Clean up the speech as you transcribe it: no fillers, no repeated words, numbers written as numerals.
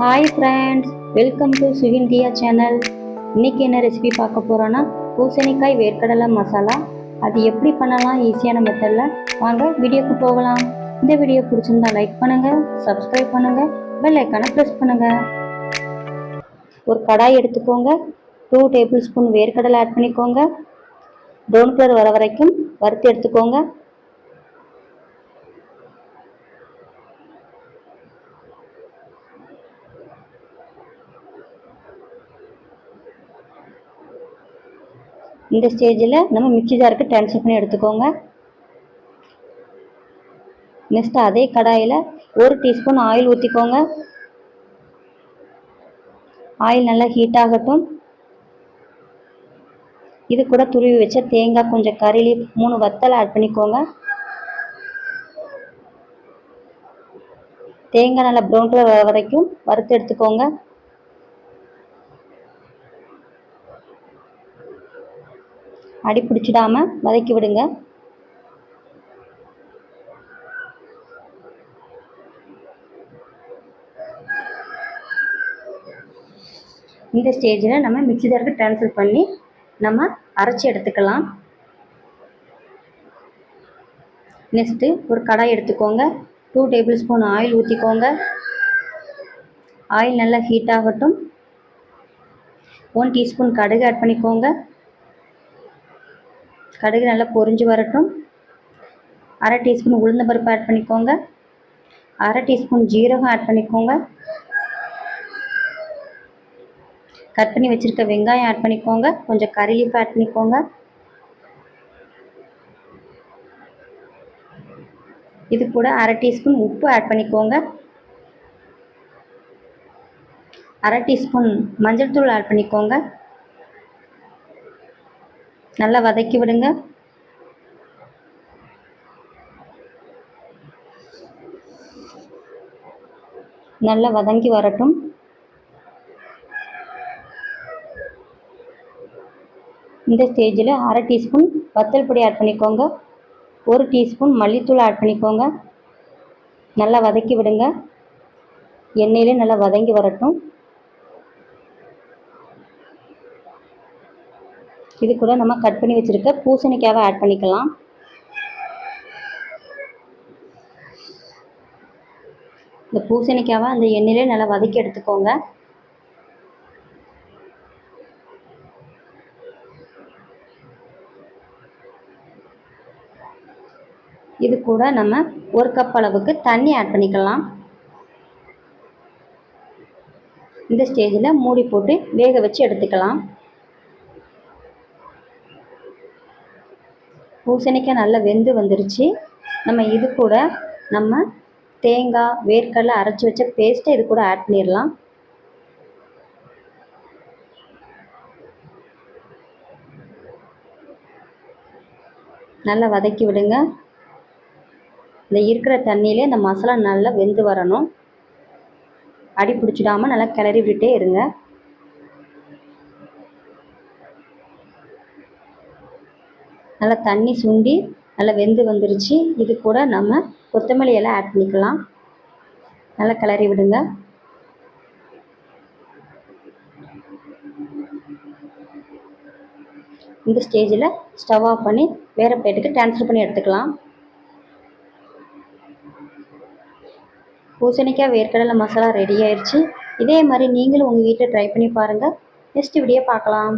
Hi friends, welcome to சுகிண்டியா channel. இன்றைக்கி என்ன ரெசிபி பார்க்க போகிறோன்னா பூசணிக்காய் வேர்க்கடலை மசாலா. அது எப்படி பண்ணலாம் ஈஸியான மெத்தடில், வாங்க வீடியோக்கு போகலாம். இந்த வீடியோ பிடிச்சிருந்தா லைக் பண்ணுங்கள், சப்ஸ்கிரைப் பண்ணுங்கள், பெல் ஐக்கானை ப்ரெஸ் பண்ணுங்கள். ஒரு கடாய் எடுத்துக்கோங்க. 2 டேபிள் ஸ்பூன் வேர்க்கடலை ஆட் பண்ணிக்கோங்க. ப்ரௌன் கலர் வர வரைக்கும் வறுத்து எடுத்துக்கோங்க. இந்த ஸ்டேஜில் நம்ம மிக்ஸி ஜாருக்கு ட்ரான்ஸ்ஃபர் பண்ணி எடுத்துக்கோங்க. நெக்ஸ்ட் அதே கடாயில் 1 டீஸ்பூன் ஆயில் ஊற்றிக்கோங்க. ஆயில் நல்லா ஹீட் ஆகட்டும். இது கூட துருவி வச்ச தேங்காய், கொஞ்சம் கறி லீஃப், 3 வத்தலை ஆட் பண்ணிக்கோங்க. தேங்காய் நல்லா ப்ரௌன் கலர் வர வரைக்கும் வறுத்து எடுத்துக்கோங்க. அடி பிடிச்சிடாம வதக்கி விடுங்க. இந்த ஸ்டேஜில் நம்ம மிக்ஸி ஜாருக்கு ட்ரான்ஸ்ஃபர் பண்ணி நம்ம அரைச்சி எடுத்துக்கலாம். நெக்ஸ்ட்டு ஒரு கடாய் எடுத்துக்கோங்க. 2 டேபிள் ஸ்பூன் ஆயில் ஊற்றிக்கோங்க. ஆயில் நல்லா ஹீட் ஆகட்டும். 1 டீஸ்பூன் கடுகு ஆட் பண்ணிக்கோங்க. கடுகு நல்லா பொரிஞ்சு வரட்டும். 1/2 டீஸ்பூன் உளுந்தம்பருப்பு ஆட் பண்ணிக்கோங்க. 1/2 டீஸ்பூன் ஜீரகம் ஆட் பண்ணிக்கோங்க. கட் பண்ணி வச்சுருக்க வெங்காயம் ஆட் பண்ணிக்கோங்க. கொஞ்சம் கறி லீஃப் ஆட் பண்ணிக்கோங்க. இது கூட 1/2 டீஸ்பூன் உப்பு ஆட் பண்ணிக்கோங்க. 1/2 டீஸ்பூன் மஞ்சள் தூள் ஆட் பண்ணிக்கோங்க. நல்லா வதக்கி விடுங்க. நல்லா வதங்கி வரட்டும். இந்த ஸ்டேஜில் 1/2 டீஸ்பூன் வத்தல் பொடி ஆட் பண்ணிக்கோங்க. 1 டீஸ்பூன் மல்லித்தூள் ஆட் பண்ணிக்கோங்க. நல்லா வதக்கி விடுங்க. எண்ணெயிலே நல்லா வதங்கி வரட்டும். இது கூட நம்ம கட் பண்ணி வச்சுருக்க பூசணிக்காவை ஆட் பண்ணிக்கலாம். இந்த பூசணிக்காவை அந்த எண்ணெயிலே நல்லா வதக்கி எடுத்துக்கோங்க. இது கூட நம்ம 1 கப் அளவுக்கு தண்ணி ஆட் பண்ணிக்கலாம். இந்த ஸ்டேஜில் மூடி போட்டு வேக வச்சு எடுத்துக்கலாம். பூசணிக்காய் நல்லா வெந்து வந்துருச்சு. நம்ம இது கூட நம்ம தேங்காய், வேர்க்கடலை அரைச்சி வச்ச பேஸ்ட்டை இது கூட ஆட் பண்ணிடலாம். நல்லா வதக்கி விடுங்க. இந்த இருக்கிற தண்ணியிலே இந்த மசாலா நல்லா வெந்து வரணும். அடி பிடிச்சிடாமல் நல்லா கிளறி விட்டுட்டே இருங்க. நல்லா தண்ணி சுண்டி நல்லா வெந்து வந்துருச்சு. இது கூட நம்ம கொத்தமல்லி எல்லாம் ஆட் பண்ணிக்கலாம். நல்லா கிளறி விடுங்க. இந்த ஸ்டேஜில் ஸ்டவ் ஆஃப் பண்ணி வேறு பிளேட்டுக்கு ட்ரான்ஸ்ஃபர் பண்ணி எடுத்துக்கலாம். பூசணிக்காய் வேர்க்கடலை மசாலா ரெடி ஆயிடுச்சு. இதே மாதிரி நீங்களும் உங்கள் வீட்டில் ட்ரை பண்ணி பாருங்கள். நெக்ஸ்ட் வீடியோ பார்க்கலாம்.